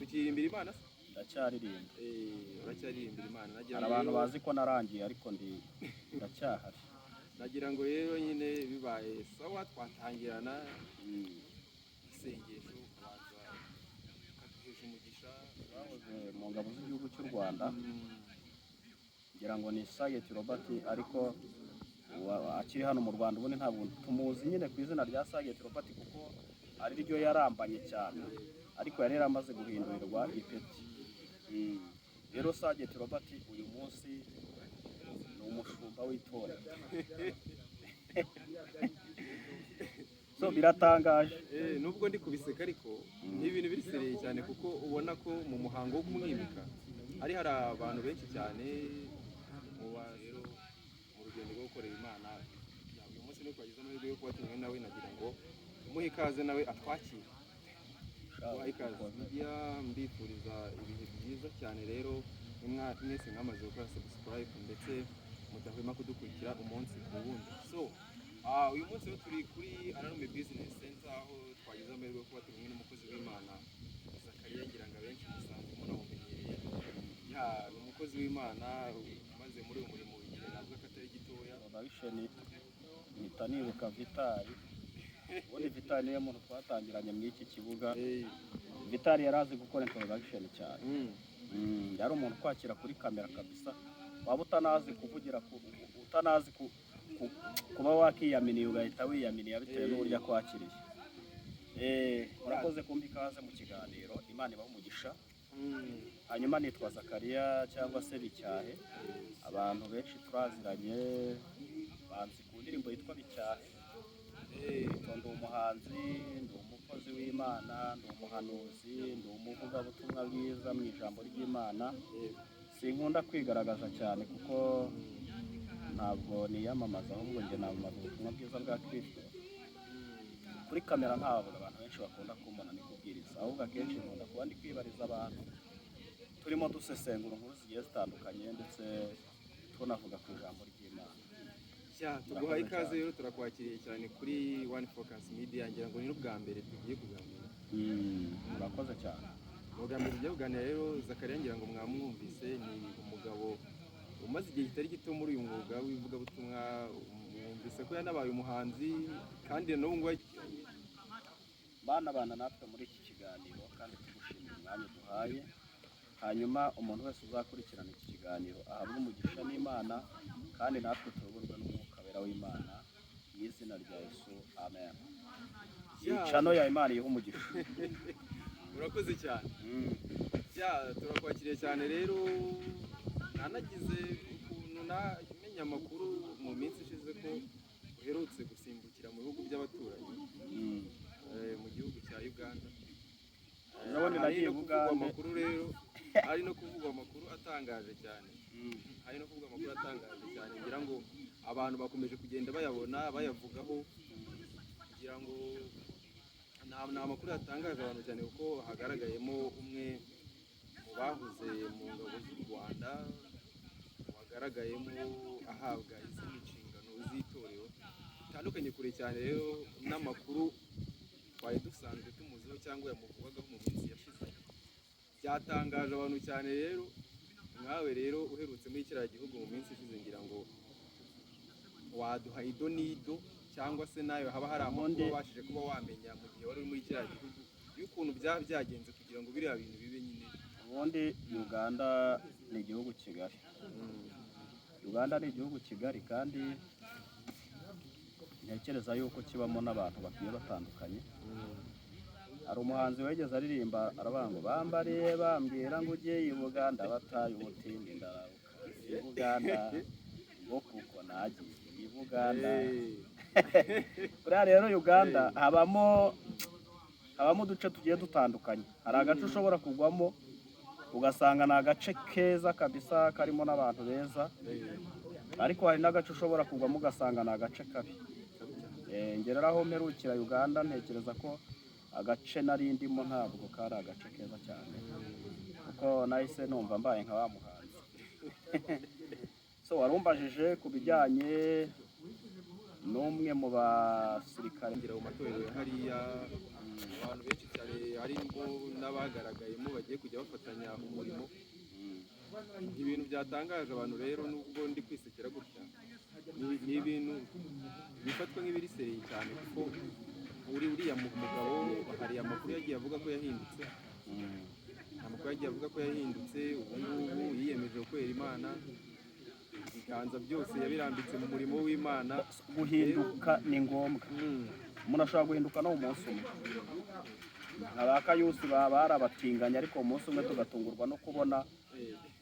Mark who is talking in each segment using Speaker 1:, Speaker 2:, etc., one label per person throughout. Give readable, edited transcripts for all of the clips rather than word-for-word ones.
Speaker 1: tukirimbira Imana se
Speaker 2: ndacyaririmba
Speaker 1: uracyaririmbira Imana nagira
Speaker 2: hari abantu bazi ko narangiye ariko ndacyahari
Speaker 1: nagira ngo rero nyine bibaye sawa twatangirana isengesho kubanza ukaduhesha umugisha
Speaker 2: bahoze mu ngabo z'igihugu cy'u Rwanda ngira ngo ni Saget Robert ariko akiri hano mu Rwanda ubundi ntabwo tumuzi nyine ku izina rya Saget Robert kuko ari ryo yarambanye cyane ariko yari yaramaze guhindurirwa ipeti rero Saget Robert uyu munsi ni umushumba w'itorero so biratangaje
Speaker 1: nubwo ndi kubiseka ariko ni ibintu birisereye cyane kuko ubona ko mu muhango wo kumwimika hari abantu benshi cyane rero mu rugendo rwo gukorera Imana uyu munsi ni twagize amahirwe yo kuba tumwe nawe nagira ngo umuhe ikaze nawe atwakire mbifuriza ibihe byiza cyane rero mwese mwamaze gukora subscribe ndetse mudahwema kudukurikira umunsi ku wundi so uyu munsi rero turi kuri Ararume Business Center aho twagize amahirwe yo kuba turi kumwe n'umukozi w'Imana Zakariya ngira ngo abenshi musanzwe munamumenyereye ni umukozi w'Imana maze muri uyu murimo igihe ntabwo katari gitoya
Speaker 2: mpita nibuka Vitali ubundi Vitali niyo muntu twatangiranye muri iki kibuga Vitali yari azi gukora introduction cyane yari umuntu kwakira kuri kamera kabisa waba utanazi kuvugira utanazi kuba wakiyaminiye ugahita wiyaminiye bitewe n'uburyo akwakiriye murakoze kumva ikaze mu kiganiro Imana ibahe umugisha hanyuma nitwa Zakariya cyangwa se Bicyahe abantu benshi turaziranye banzi ku ndirimbo yitwa Bicyahe ndi umuhanzi ndi umukozi w'Imana ndi umuhanuzi ndi umuvugabutumwa bwiza mu ijambo ry'Imana sinkunda kwigaragaza cyane kuko ntabwo niyamamaza ahubwo njye namamaza ubutumwa bwiza bwa Kristo kuri kamera ntabwo abantu benshi bakunda kumbona ni kubwiriza ahubwo akenshi nkunda kuba ndi kwibariza abantu turimo dusesengura inkuru zigiye zitandukanye ndetse tunavuga ku ijambo ry'Imana
Speaker 1: tuguhaye ikaze rero turakwakiriye cyane kuri One Focus Media ngira ngo ni n'ubwa mbere tugiye kuganira
Speaker 2: murakoze cyane
Speaker 1: ubwa mbere tugiye kuganira rero Zakariya ngira ngo mwamwumvise ni umugabo umaze igihe kitari gito muri uyu mwuga w'ivugabutumwa mwumvise ko yanabaye umuhanzi kandi n'ubu ngubu
Speaker 2: bana natwe muri iki kiganiro kandi tugushimira umwanya duhaye hanyuma umuntu wese uzakurikirana iki kiganiro ahabwa umugisha n'Imana kandi natwe tuyoborwa n'umwuka wera w'Imana mu izina rya Yesu amen icano ya Imana yiha umugisha
Speaker 1: murakoze cyane turakwakiriye cyane rero nanagize ukuntu namenya amakuru mu minsi ishize ko uherutse gusimbukira mu bihugu by'abaturanyi mu gihugu cya Uganda
Speaker 2: nagiye Uganda
Speaker 1: amakuru rero ari no kuvugwa amakuru atangaje cyane ngira ngo abantu bakomeje kugenda bayabona bayavugaho kugira ngo ni amakuru yatangaje abantu cyane kuko hagaragayemo umwe mu bahuze mu ngabo z'u Rwanda wagaragayemo ahabwa izindi nshingano z'itorero bitandukanye kure cyane rero n'amakuru twari dusanzwe tumuziho cyangwa yamuvugagaho mu minsi yashize byatangaje abantu cyane rero nkawe rero uherutse muri kiriya gihugu mu minsi ishize ngira ngo waduha ido n'ido cyangwa se nayo haba hari amakuru wabashije kuba wamenya mu gihe wari uri muri kiriya gihugu y'ukuntu byaba byagenze kugira ngo biriya bintu bibe nyine
Speaker 2: ubundi Uganda ni igihugu kigari Uganda ni igihugu kigari kandi ntekereza yuko kibamo n'abantu bagiye batandukanye hari umuhanzi wegeze aririmba aravuga ngo bambariye bambwira ngo ujye i Buganda bataye umutindi ndarabuka i Buganda ngo kuko nagiye i Buganda buriya rero Uganda habamo uduce tugiye dutandukanye hari agace ushobora kugwamo ugasanga ni agace keza kabisa karimo n'abantu beza ariko hari n'agace ushobora kugwamo ugasanga ni agace kabi ngera aho mperukira Uganda ntekereza ko agace nari ndimo ntabwo kari agace keza cyane kuko nahise numva mbaye nka wa muhanzi so warumbajije ku bijyanye n'umwe mu basirikare
Speaker 1: ngira mu matorero hariya abantu benshi cyane harimo n'abagaragayemo bagiye kujya bafatanya umurimo. Ibintu byatangaje abantu rero, nubwo ndi kwisekera gutya, ni ibintu bifatwa nk'ibirisereye cyane, kuko uriya mugabo hari amakuru yagiye avuga ko yahindutse, ubu ngubu yiyemeje gukorera Imana, ibiganza byose yabirambitse mu murimo w'Imana.
Speaker 2: Guhinduka ni ngombwa, umuntu ashobora guhinduka no mu munsi umwe. Abakayusi baba barabatinganya, ariko mu munsi umwe tugatungurwa no kubona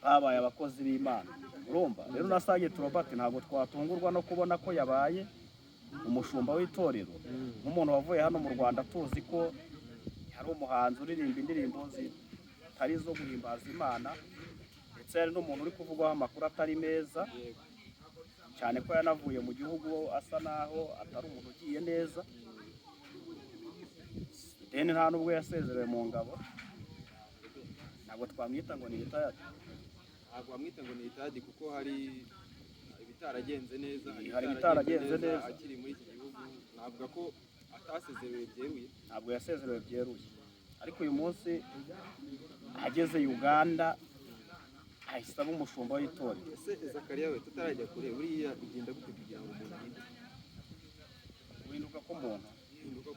Speaker 2: babaye abakozi b'Imana. Urumva rero na Sgt Robert ntabwo twatungurwa no kubona ko yabaye umushumba w'itorero, nk'umuntu wavuye hano mu Rwanda tuzi ko yari umuhanzi uririmba indirimbo zitari zo guhimbaza Imana, ndetse hari n'umuntu uri kuvugwaho amakuru atari meza cyane ko yanavuye mu gihugu asa naho atari umuntu ugiye neza. Deni nta nubwo yasezerewe mu ngabo, ntabwo twamwita ngo ni ritayadi.
Speaker 1: Ntabwo wamwita ngo ni ritayadi kuko hari ibitaragenze neza, akiri muri iki gihugu. Navuga ko atasezerewe byeruye,
Speaker 2: ntabwo yasezerewe byeruye, ariko uyu munsi ageze Uganda ahise aba umushumba w'itorero.
Speaker 1: Ese Zakariya we, tutarajya kure, buriya bigenda gute kugira ngo umuntu ahinduke?
Speaker 2: Guhinduka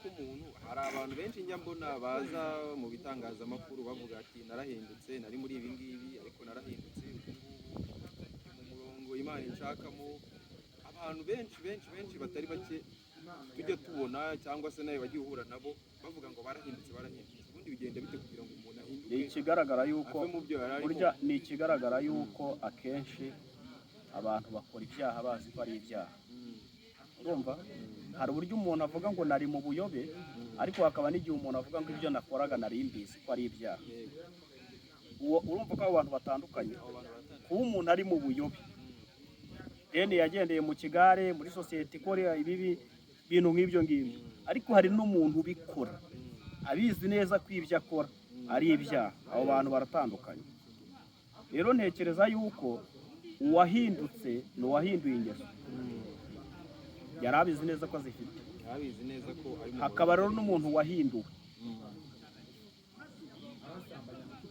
Speaker 2: k'umuntu,
Speaker 1: hari abantu benshi njya mbona baza mu bitangazamakuru bavuga ati narahindutse, nari muri ibi ngibi ariko narahindutse, mu murongo Imana inshakamo. Abantu benshi batari bake tujya tubona, cyangwa se nawe bagiye uhura nabo bavuga ngo barahindutse. Ubundi bigenda bite kugira ngo umuntu ahinduke?
Speaker 2: Ni ikigaragara yuko akenshi abantu bakora ibyaha bazi ko ari ibyaha. Urumva hari uburyo umuntu avuga ngo nari mu buyobe, ariko hakaba n'igihe umuntu avuga ngo ibyo nakoraga nari mbizi ko ari ibyaha. Urumva ko abo bantu batandukanye. Kuba umuntu ari mu buyobe, deni yagendeye mu kigare muri sosiyete ikora ibibi bintu nk'ibyo ngibyo, ariko hari n'umuntu ubikora abizi neza ko ibyo akora ari ibyaha. Abo bantu baratandukanye. Rero ntekereza yuko uwahindutse ni uwahinduye ingeso, yari abizi neza ko azifite. Hakaba rero n'umuntu wahinduwe.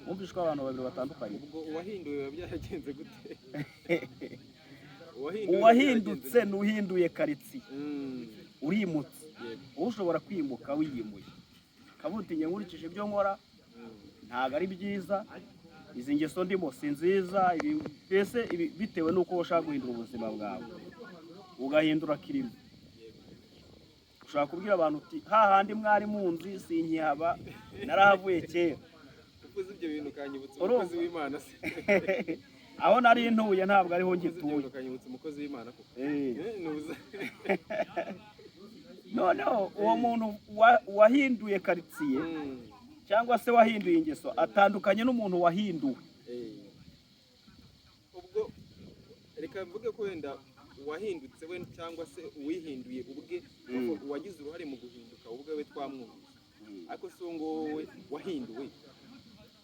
Speaker 2: Wumvise ko abantu babiri batandukanye.
Speaker 1: Ubwo uwahinduwe biba byaragenze gute?
Speaker 2: Uwahindutse n'uhinduye karitsiye, urimutse. Wowe ushobora kwimuka wiyimuye, kabutinye nkurikije ibyo nkora ntabwo ari byiza, izi ngeso ndimo si nziza, mbese bitewe n'uko ushaka guhindura ubuzima bwawe, ugahindura kirimo. Ushobora kubwira abantu uti hahandi mwari munzi sinkihaba, narahavuye kera.
Speaker 1: Uvuze ibyo bintu ukanyibutsa umukozi w'Imana se?
Speaker 2: Aho nari ntuye ntabwo ariho ngituye.
Speaker 1: Ukanyibutsa umukozi w'Imana koko?
Speaker 2: Noneho uwo muntu wahinduye karitsiye cyangwa se wahinduye ingeso atandukanye n'umuntu wahinduwe.
Speaker 1: Ubwo reka mvuge ko wenda uwahindutse we cyangwa se uwihinduye ubwe, uwagize uruhare mu guhinduka ubwe we twamwumvise, ariko si ngo wowe wahinduwe.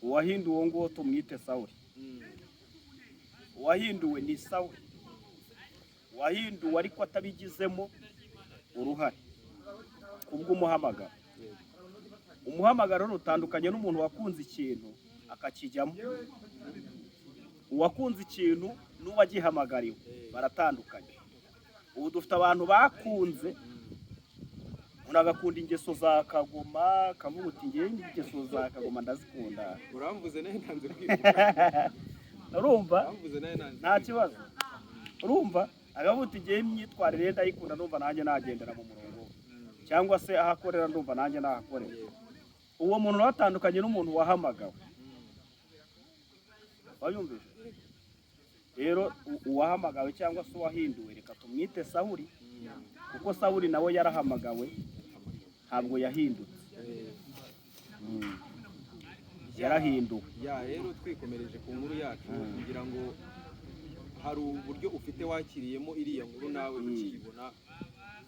Speaker 2: Uwahinduwe uwo nguwo tumwite Sawuli. Uwahinduwe ni Sawuli, wahinduwe ariko atabigizemo uruhare kubw'umuhamagaro. Umuhamagaro utandukanye n'umuntu wakunze ikintu akakijyamo. Uwakunze ikintu n'uwagihamagariwe baratandukanye. Ubu dufite abantu bakunze, umuntu agakunda ingeso za Kagoma, akavuga uti ngewe ingeso za Kagoma ndazikunda.
Speaker 1: Uramvuze nawe ntanze kwibuka.
Speaker 2: Urumva nta kibazo. Urumva agavuga uti ngewe imyitwarire ndayikunda, numva nanjye nagendera mu murongo, cyangwa se ahakorera ndumva nanjye nahakorera. Uwo muntu watandukanye n'umuntu wahamagawe. Wayumvise? Rero uwahamagawe cyangwa se uwahinduwe reka tumwite Sawuli, kuko Sawuli nawe yarahamagawe ntabwo yahindutse. Yarahinduwe.
Speaker 1: Rero twikomereje ku nkuru yacu, kugira ngo hari uburyo ufite wakiriyemo iriya nkuru nawe ukiyibona.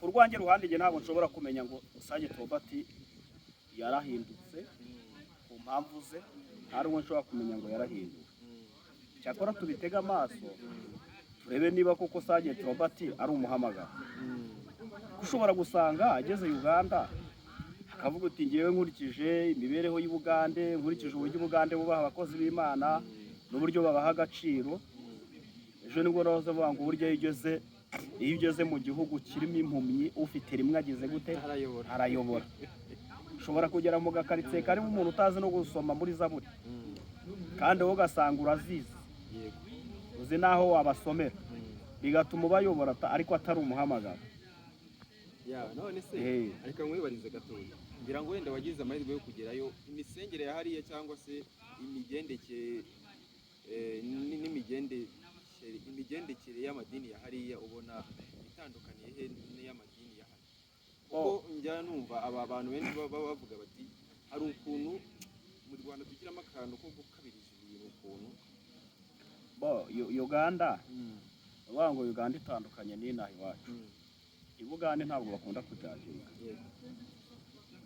Speaker 2: Ku rwanjye ruhande njye ntabwo nshobora kumenya ngo Sgt Robert yarahindutse ku mpamvu ze, hari uwo nshobora kumenya ngo yarahinduwe. Cyakora tubitega amaso turebe niba koko Sgt Robert ari umuhamagaro. Ushobora gusanga ageze Uganda ukavuga uti ngewe nkurikije imibereho y'Ubugande, nkurikije uburyo Ubugande bubaha abakozi b'Imana n'uburyo babaha agaciro. Ejo nibwo nahoze avuga ngo uburyo iyo ugeze mu gihugu kirimo impumyi, ufite rimwe agize gute? Arayobora. Ushobora kugera mu gakaritsiye karimo umuntu utazi no gusoma muri Zaburi, kandi wowe ugasanga urazizi, uzi n'aho wabasomera, bigatuma ubayobora ariko atari umuhamagaro.
Speaker 1: None se ariko nkwibarize gatoya, ngira ngo wenda wagize amahirwe yo kugerayo, imisengere ya hariya cyangwa se imigendekere y'amadini ya hariya ubona itandukaniye he n'iy'amadini ya hano? Kuko njya numva aba bantu benshi baba bavuga bati hari ukuntu mu Rwanda tugiramo akantu ko gukabiriza ibintu ukuntu.
Speaker 2: Uganda bavuga ngo Uganda itandukanye n'inaha iwacu. I Bugande ntabwo bakunda kujaginga,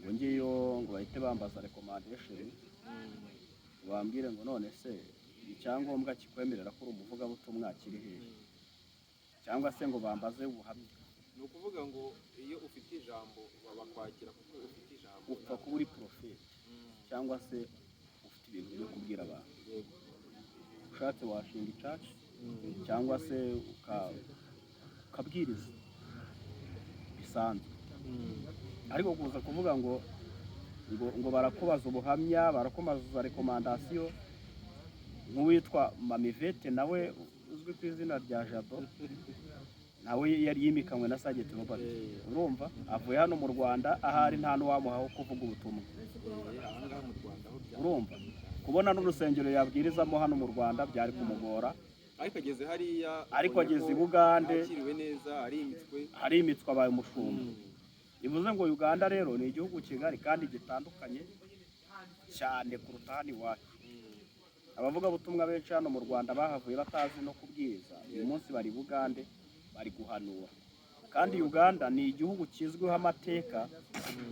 Speaker 2: ngo ngiyo ngo bahite bambaza recommendation, bambwire ngo none se icyangombwa kikwemerera ko uri umuvugabutumwa kiri hehe, cyangwa se ngo bambaze ubuhamya.
Speaker 1: Ni ukuvuga ngo iyo ufite ijambo bakwakira kuko ufite ijambo,
Speaker 2: upfa kuba uri porofeti cyangwa se ufite ibintu byo kubwira abantu. Ushatse washinga icaci cyangwa se ukabwiriza bisanzwe, ariko kuza kuvuga ngo barakubaza ubuhamya, barakubaza recommendation, nk'uwitwa Mamivete nawe uzwi ku izina rya Jado, nawe yari yimikanywe na Sageti Robert. Urumva avuye hano mu Rwanda, ahari nta n'uwamuhaho kuvuga ubutumwa. Urumva kubona n'urusengero yabwirizamo hano mu Rwanda byari kumugora, ariko ageze i Bugande arimitswe, abaye umushumba. Bivuze ngo Uganda rero ni igihugu kigari kandi gitandukanye cyane kuruta hano iwacu. Abavugabutumwa benshi hano mu Rwanda bahavuye batazi no kubwiriza, uyu munsi bari Bugande bari guhanura. Kandi Uganda ni igihugu kizwiho amateka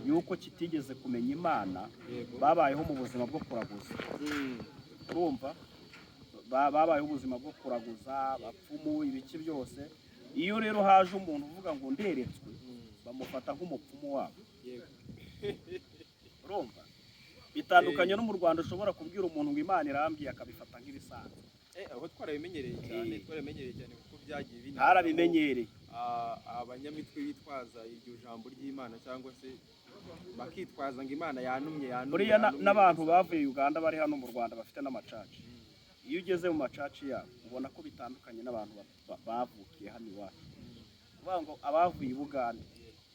Speaker 2: y'uko kitigeze kumenya Imana, babayeho mu buzima bwo kuraguza. Urumva babayeho ubuzima bwo kuraguza, bapfumu, ibiki byose. Iyo rero haje umuntu uvuga ngo nderetswe, bamufata nk'umupfumu wabo. Urumva bitandukanye no mu Rwanda ushobora kubwira umuntu ngo Imana irambwiye akabifata nk'ibisanzwe.
Speaker 1: Aho twarabimenyereye cyane kuko byagiye bintu
Speaker 2: harabimenyereye.
Speaker 1: Abanyamitwe bitwaza iryo jambo ry'Imana cyangwa se bakitwaza ngo Imana yanumye.
Speaker 2: Buriya n'abantu bavuye Uganda bari hano mu Rwanda bafite n'amacaci, iyo ugeze mu macaci yabo ubona ko bitandukanye n'abantu bavukiye hano iwacu. Kuvuga ngo abavuye i Buganda,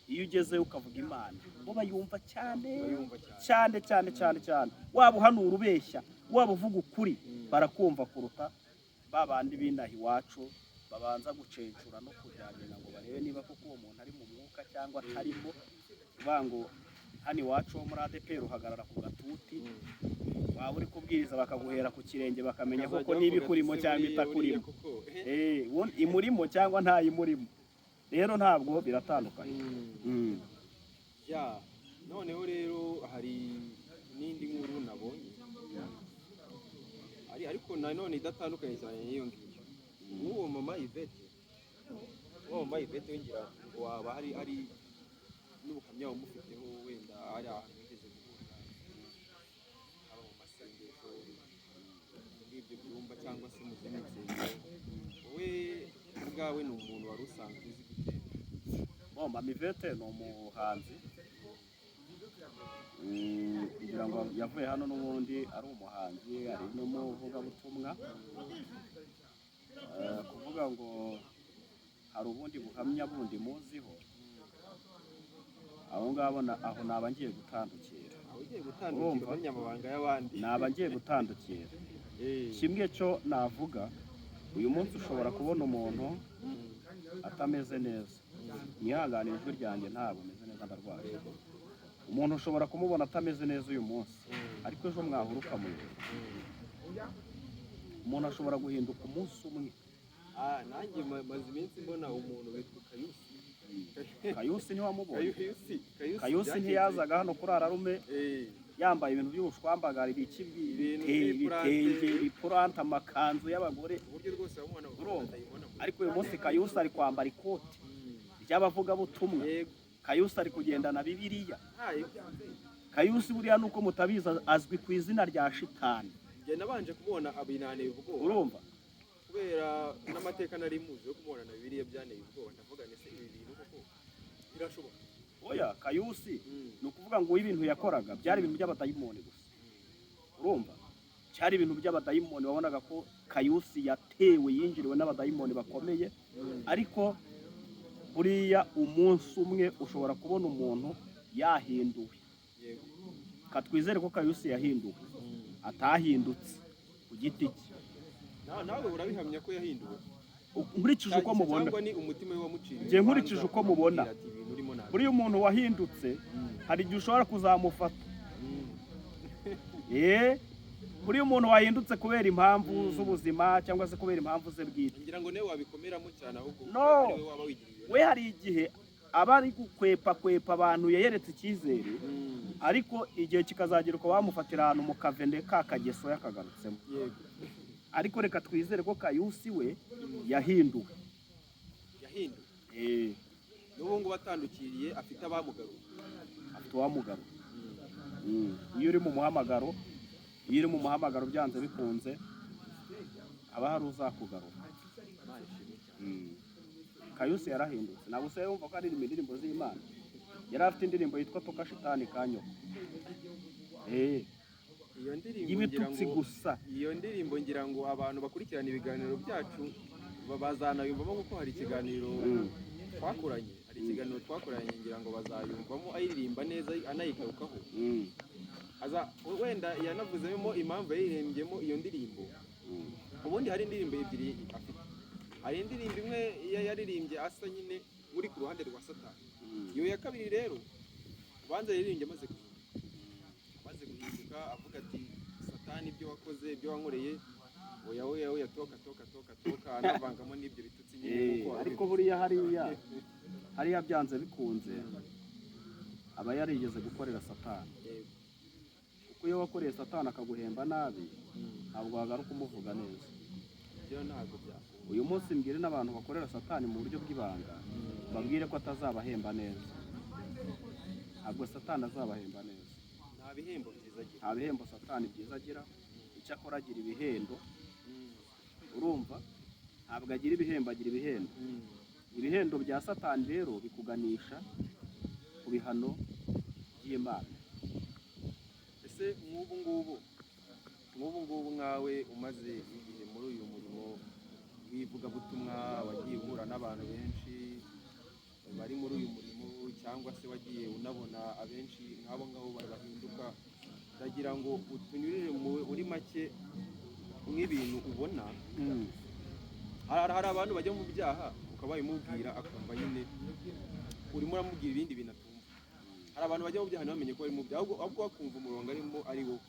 Speaker 2: iyo ugezeyo ukavuga Imana bo bayumva cyane cyane cyane cyane cyane. Waba uhanura ubeshya, waba uvuga ukuri, barakumva kuruta babandi b'inaha iwacu babanza gucencura no kujyana ngo barebe niba koko uwo muntu ari mu mwuka cyangwa atarimo. Kuvuga ngo hano iwacu ho muri ADPR uhagarara ku gatuti, waba uri kubwiriza bakaguhera ku kirenge bakamenya koko niba ikurimo cyangwa itakurimo, imurimo cyangwa ntayimurimo. Rero ntabwo biratandukanye.
Speaker 1: Noneho rero hari n'indi nkuru nabonye ariko nanone idatandukanye cyane n'iyo ngiyo. N'uwo mama Yvette wingira ngo waba hari n'ubuhamya wamufiteho, wenda ari ahantu wigeze guhura, haba mu masengesho, muri ibyo byumba cyangwa se mu zindi nsengero, wowe ubwawe ni umuntu wari usanzwe uzi gutera?
Speaker 2: Mama Yvette ni umuhanzi, kugira ngo yavuye hano n'ubundi ari umuhanzi, ari n'umuvugabutumwa. Kuvuga ngo hari ubundi buhamya bundi muziho, aho naba ngiye gutandukira. Naba ngiye gutandukira. Kimwe cyo navuga, uyu munsi ushobora kubona umuntu atameze neza, nyihanganira ijwi ryanjye ntabwo meze neza, ndarwaye. Umuntu ushobora kumubona atameze neza uyu munsi, ariko ejo mwahura ukamubona. Umuntu ashobora guhinduka umunsi umwe.
Speaker 1: Nanjye maze iminsi mbona umuntu witwa Kayusi.
Speaker 2: Kayusi ntiwamubonye? Kayusi ntiyazaga hano kuri Ararume yambaye ibintu by'ubushwambagara, ibitenge, ibipurante, amakanzu y'abagore. Ariko uyu munsi Kayusi ari kwambara ikoti ry'abavugabutumwa. Kayusi ari kugendana Bibiliya.
Speaker 1: ntayo
Speaker 2: Kayusi buriya nuko mutabizi azwi ku izina rya shitani.
Speaker 1: njye nabanje kumubona abinaniye ubwoba
Speaker 2: Urumva?
Speaker 1: kubera n'amateka nari muzi yo kumubona na Bibiliya byaneye ubwoba ndavuga nese ibi bintu koko birashoboka.
Speaker 2: Oya Kayusi ni ukuvuga ngo ibintu yakoraga byari ibintu by'abadayimoni gusa. Urumva? Cyari ibintu by'abadayimoni, wabonaga ko Kayusi yatewe yinjiriwe n'abadayimoni bakomeye, ariko buriya umunsi umwe ushobora kubona umuntu yahinduwe.
Speaker 1: Yego.
Speaker 2: Katwizere ko Kayusi yahinduwe, atahindutse ku giti cye.
Speaker 1: Nawe urabihamya ko yahinduwe.
Speaker 2: Nkurikije uko mubona,
Speaker 1: cyangwa ni umutima we wamuciriye.
Speaker 2: Njye nkurikije uko mubona, buriya umuntu wahindutse hari igihe ushobora kuzamufata. Buriya umuntu wahindutse kubera impamvu z'ubuzima cyangwa se kubera impamvu ze bwite.
Speaker 1: Ngira ngo nawe wabikomeramo cyane ahubwo
Speaker 2: no, we hari igihe aba ari gukwepa abantu yayeretse icyizere, ariko igihe kikazagera uko bamufatira ahantu mu kavende ka kageso yakagarutsemo.
Speaker 1: Yego.
Speaker 2: Ariko reka twizere ko Kayusi we yahinduwe.
Speaker 1: N'ubu ngubu atandukiriye afite abamugaruye.
Speaker 2: Afite uwamugaruye. Iyo uri mu muhamagaro, byanze bikunze aba hari uzakugarura. Kayusi yarahindutse. Ntabwo se yumva ko ari indirimbo z'Imana. Yari afite indirimbo yitwa Toka Shitani Kanyo.
Speaker 1: Iyo
Speaker 2: y'ibitutsi gusa.
Speaker 1: Iyo ndirimbo ngira ngo abantu bakurikirana ibiganiro byacu bazanayumvamo kuko hari ikiganiro twakoranye. Hari ikiganiro twakoranye ngira ngo bazayumvamo ayiririmba neza anayigarukaho. Wenda yanavuzemo impamvu yayiririmbiyemo iyo ndirimbo. Ubundi hari indirimbo ebyiri afite. Hari indirimbo imwe yaririmbye asa nyine uri ku ruhande rwa Satani. Iyo ya kabiri rero ubanza yaririmbye amaze guhinduka avuga ati Satani ibyo wakoze ibyo wankoreye oya toka anavangamo n'ibyo bitutsi nyine kuko
Speaker 2: ariko buriya hariya byanze bikunze aba yarigeze gukorera Satani. Kuko iyo wakoreye Satani akaguhemba nabi ntabwo wagaruka umuvuga neza. Uyu munsi mbwire n'abantu bakorera Satani mu buryo bw'ibanga babwire ko atazabahemba neza. Ntabwo Satani azabahemba neza. Nta bihembo Satani byiza agira. Icyo akora agira ibihendo. Urumva? Ntabwo agira ibihembo, agira ibihendo. Ibihendo bya Satani rero bikuganisha ku bihano by'Imana.
Speaker 1: Ese nk'ubu ngubu nkawe umaze igihe muri uyu murimo w'ivugabutumwa, wagiye uhura n'abantu benshi bari muri uyu murimo, cyangwa se wagiye unabona abenshi nk'abo ngabo bahinduka, ndagira ngo utunyurire muri make nk'ibintu ubona. Hari abantu bajya mu byaha ukaba wabimubwira akumva nyine urimo uramubwira ibindi bintu atumva. Hari abantu bajya mu byaha ntibamenye ko bari mu byaha ahubwo bakumva umurongo arimo ari wowe.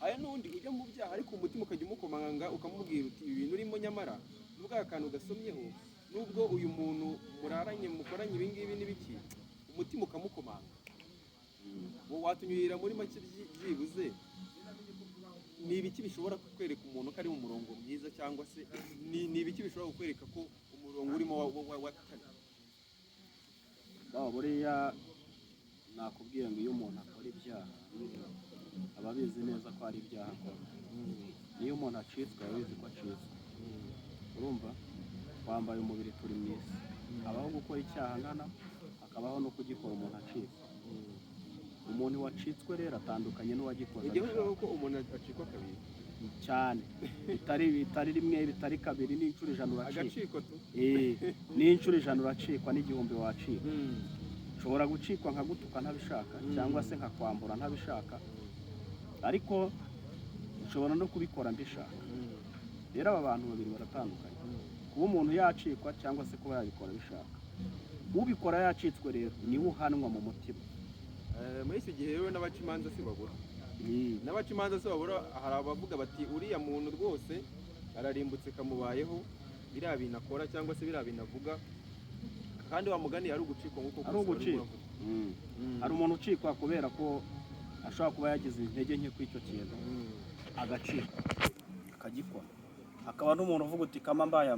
Speaker 1: Hari n'undi ujya mu byaha ariko umutima ukajya umukomanga ukamubwira uti ibi bintu urimo nyamara nubwo akantu gasomyeho, nubwo uyu muntu mukoranye ibi ngibi n'ibiki, umutima ukamukomanga. Watunyurira muri make byibuze ni ibiki bishobora kukwereka umuntu ko ari mu murongo mwiza, cyangwa se ni ibiki bishobora kukwereka ko umurongo urimo wakane?
Speaker 2: Buriya nakubwiye ngo iyo umuntu akora ibyaha aba abizi neza ko ari ibyaha akora. Niyo umuntu acitswe aba abizi ko acitswe. Urumva? Wambaye umubiri turi mu isi. Habaho gukora icyaha nkana, hakabaho no kugikora umuntu acitswe. Umuntu wacitswe rero atandukanye n'uwagikoze.
Speaker 1: Igihe ko umuntu acikwa kabiri
Speaker 2: cyane, bitari rimwe, bitari kabiri, n'inshuro ijana uracikwa.
Speaker 1: Agaciko tu.
Speaker 2: N'inshuro ijana uracikwa, n'igihumbi wacikwa. Ushobora gucikwa nkagutuka ntabishaka, cyangwa se nkakwambura ntabishaka, ariko ushobora no kubikora mbishaka. Rero aba bantu babiri baratandukanye. Kuba umuntu yacikwa cyangwa se kuba yabikora bishaka. Ubikora yacitswe rero niwe uhanwa mu mutima.
Speaker 1: Muri iki gihe rero n'abaca imanza si babura. N'abaca imanza si babura. Hari abavuga bati uriya muntu rwose ararimbutse kamubayeho, biriya bintu akora cyangwa se biriya bintu avuga, kandi wa mugani ari ugucikwa nk'uko
Speaker 2: ari ugucikwa. Hari umuntu ucikwa kubera ko ashobora kuba yagize intege nke kw'icyo kintu, agacikwa akagikora. Hakaba n'umuntu uvuga uti kama mbaye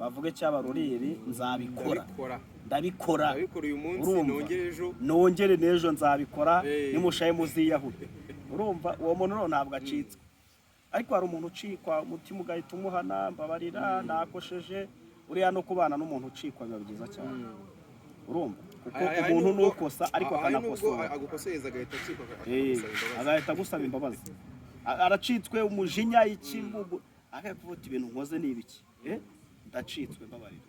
Speaker 2: bavuge cyabaruriri nzabikora ndabikora
Speaker 1: uyu munsi nongere ejo
Speaker 2: nongere n'ejo nzabikora nimushaye muziyahure urumva uwo muntu rero ntabwo acitswe ariko hari umuntu ucikwa umutima ugahita umuhana mbabarira nakosheje uriya no kubana n'umuntu ucikwa biba byiza cyane urumva kuko umuntu nukosa ariko akanakosora
Speaker 1: agukoseza agahita acikwa
Speaker 2: agahita gusaba imbabazi aracitswe umujinya ikimbugu akakuvuta ibintu nkoze ni ibiki ndacitswe mbabarira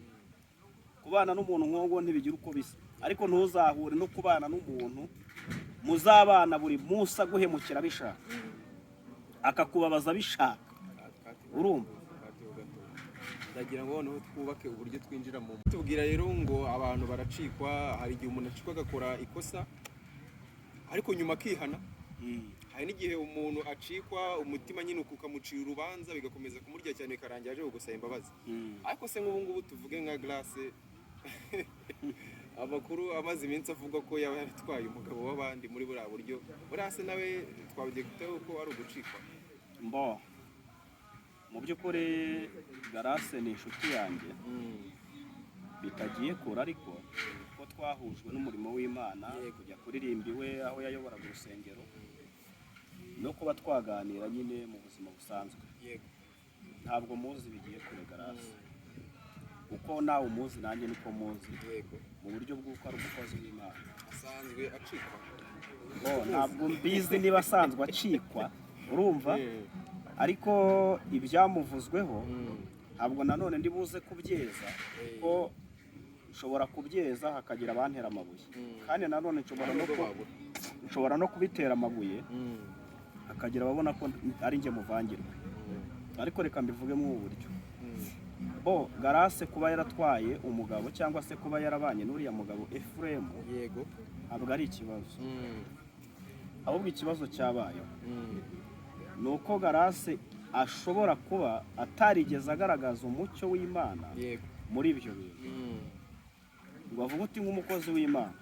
Speaker 2: kubana n'umuntu nk'uwo ntibigira uko bisa ariko ntuzahure no kubana n'umuntu muzabana buri munsi aguhemukira bishaka akakubabaza bishaka urumva
Speaker 1: ndagira ngo noneho twubake uburyo twinjira mu tubwira rero ngo abantu baracikwa hari igihe umuntu acikwa agakora ikosa ariko nyuma akihana hari n'igihe umuntu acikwa umutima nyine ukamucira urubanza bigakomeza kumurya cyane karangira aje gusaba imbabazi ariko se nk'ubu ngubu tuvuge nka Grace amakuru amaze iminsi avuga ko yaba yaratwaye umugabo w'abandi muri buriya buryo buriya se nawe twabigiye gutaho ko ari ugucikwa
Speaker 2: mu by'ukuri Grace ni inshuti yanjye bitagiye kure ariko ko twahujwe n'umurimo w'Imana kujya kuririmba iwe aho yayoboraga urusengero no kuba twaganira nyine mu buzima busanzwe ntabwo muzi bigiye kure Grace uko nawe umuzi nanjye niko muzi mu buryo bw'uko ari umukozi w'Imana
Speaker 1: asanzwe acikwa
Speaker 2: ntabwo mbizi niba asanzwe acikwa urumva ariko ibyamuvuzweho ntabwo nanone ndi buze kubyeza ko nshobora kubyeza hakagira abantera amabuye kandi nanone nshobora no kubitera amabuye hakagira ababona ko ari njye muvangirwe ariko reka mbivuge mu buryo Grace kuba yaratwaye umugabo cyangwa se kuba yarabanye n'uriya mugabo Ephraim ntabwo ari ikibazo ahubwo ikibazo cyabayeho ni uko Grace ashobora kuba atarigeze agaragaza umucyo w'Imana muri ibyo bintu ngo avuge uti nk'umukozi w'Imana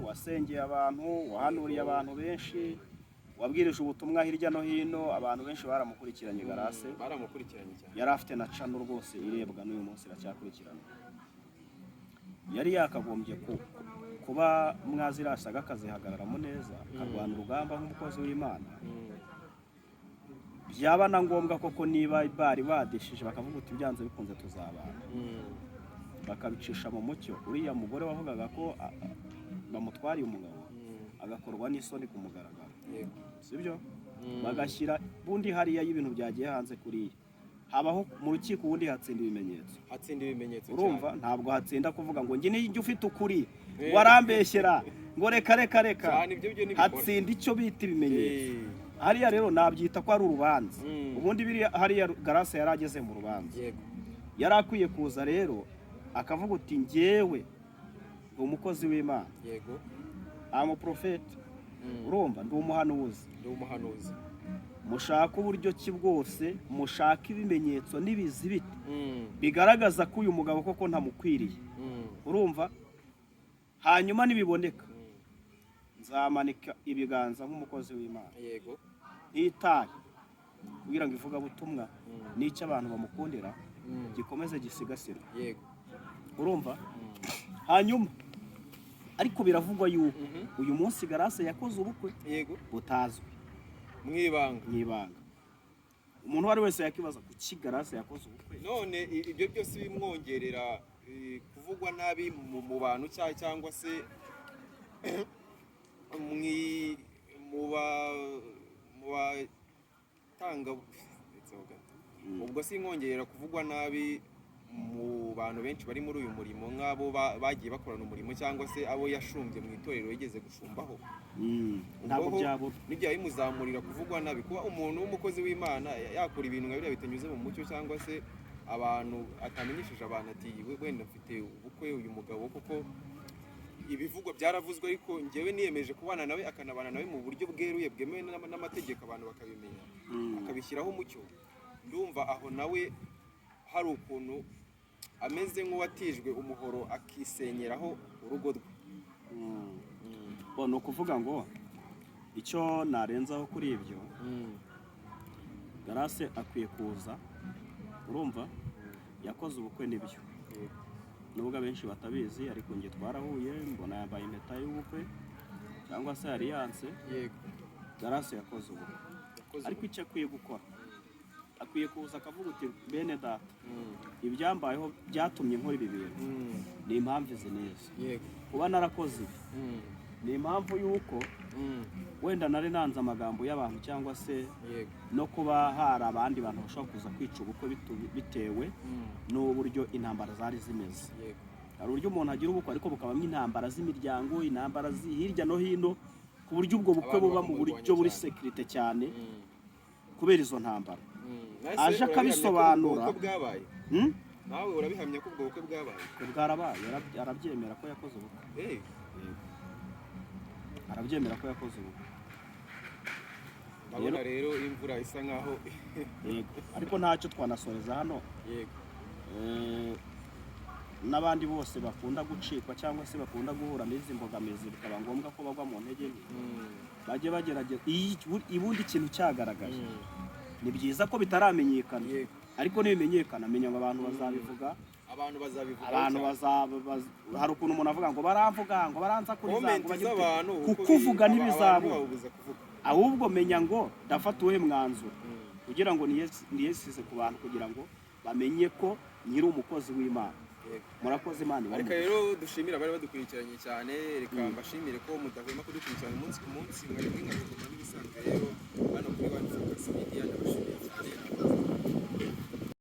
Speaker 2: wasengeye abantu wahanuriye abantu benshi wabwirije ubutumwa hirya no hino abantu benshi baramukurikiranye Grace
Speaker 1: cyane
Speaker 2: yari afite na channel rwose irebwa n'uyu munsi iracyakurikirana yari yakagombye kuba mwazirasaga akazihagararamo neza akarwana urugamba nk'umukozi w'Imana byaba na ngombwa koko niba bari badeshije bakavuga uti byanze bikunze tuzabana bakabicisha mu mucyo uriya mugore wavugaga ko bamutwariye umugabo agakorwa n'isoni ku mugaragaro sibyo bagashyira bundi hariya y'ibintu byagiye hanze kuriya habaho mu rukiko ubundi hatsinda ibimenyetso urumva ntabwo hatsinda kuvuga ngo njye nijye ufite ukuri warambeshyera ngo reka hatsinda icyo bita ibimenyetso hariya rero nabyita ko ari urubanza ubundi hariya Grace yari ageze mu rubanza yari akwiye kuza rero akavuga uti njyewe ndi umukozi w'Imana umuprofeti urumva ndi umuhanuzi mushaka uburyo ki bwose mushaka ibimenyetso n'ibizibiti bigaragaza ko uyu mugabo koko ntamukwiriye urumva hanyuma nibiboneka nzamanika ibiganza nk'umukozi w'Imana ntitaye kugira ngo ivugabutumwa n'icyo abantu bamukundira gikomeze gisigasirwe urumva hanyuma ariko biravugwa yuko uyu munsi Grace yakoze ubukwe butazwi mwibanga umuntu wari wese yakibaza kuki Grace yakoze ubukwe
Speaker 1: none ibyo byose bimwongerera kuvugwa nabi mu bantu cyangwa se tanga ubwo si inkongerera kuvugwa nabi mu bantu benshi bari muri uyu murimo nk'abo bagiye bakorana umurimo cyangwa se abo yashumbye mu itorero yigeze gushumbaho
Speaker 2: ntabwo byabura
Speaker 1: n'ibyaba bimuzamurira kuvugwa nabi kuba umuntu w'umukozi w'Imana yakora ibintu nka biriya bitanyuze mu mucyo cyangwa se abantu atamenyesheje abantu ati wenda mfite ubukwe uyu mugabo kuko ibivugwa byaravuzwe ariko njyewe niyemeje kubana nawe akanabana nawe mu buryo bweruye bwemewe n'amategeko abantu bakabimenya akabishyiraho umucyo ndumva aho nawe hari ukuntu ameze nk'uwatijwe umuhoro akisenyeraho urugo rwe
Speaker 2: ni ukuvuga ngo icyo narenzaho kuri ibyo Grace akwiye kuza urumva yakoze ubukwe n'ibyo nubwo abenshi batabizi ariko njye twarahuye mbona yambaye impeta y'ubukwe cyangwa se alliance. Grace yakoze ubukwe ariko icyo akwiye gukora akwiye kuza akavuga uti bene data ibyambayeho byatumye nkora ibi bintu ni impamvu izi neza kuba narakoze ni impamvu y'uko wenda nari nanze amagambo y'abantu cyangwa se no kuba hari abandi bantu bashobora kuza kwica ubukwe bitewe n'uburyo intambara zari zimeze. Hari uburyo umuntu agira ubukwe ariko bukabamo intambara z'imiryango, intambara hirya no hino, ku buryo ubwo bukwe buba mu buryo buri sekirite cyane kubera izo ntambara. Aje akabisobanura.
Speaker 1: Nawe urabihamya ko ubwo bukwe bwabaye?
Speaker 2: Bwarabaye, arabyemera ko yakoze ubukwe. Arabyemera ko yakoze ubukwe.
Speaker 1: Abona rero imvura isa nkaho
Speaker 2: ariko ntacyo twanasoreza hano. N'abandi bose bakunda gucikwa cyangwa se bakunda guhura n'izi mbogamizi bikaba ngombwa ko bagwa mu ntege nke, bajye bagerageza ibundi ikintu cyagaragaje. Ni byiza ko bitaramenyekana ariko nibimenyekana menya ngo abantu bazabivuga, hari ukuntu umuntu avuga ngo baramvuga ngo baransakuriza ngo kukuvuga ntibizabura, ahubwo menya ngo ndafata uwe mwanzuro kugira ngo niyesize ku bantu kugira ngo bamenye ko nyiri umukozi w'Imana. Murakoze Imana.
Speaker 1: Ariko rero dushimira abari badukurikiranye cyane, reka mbashimire ko mudahwema kudukurikirana umunsi ku munsi, mwari mwingaruka n'ibisanzwe rero hano kuri One Focus Media. Ndabashimiye cyane.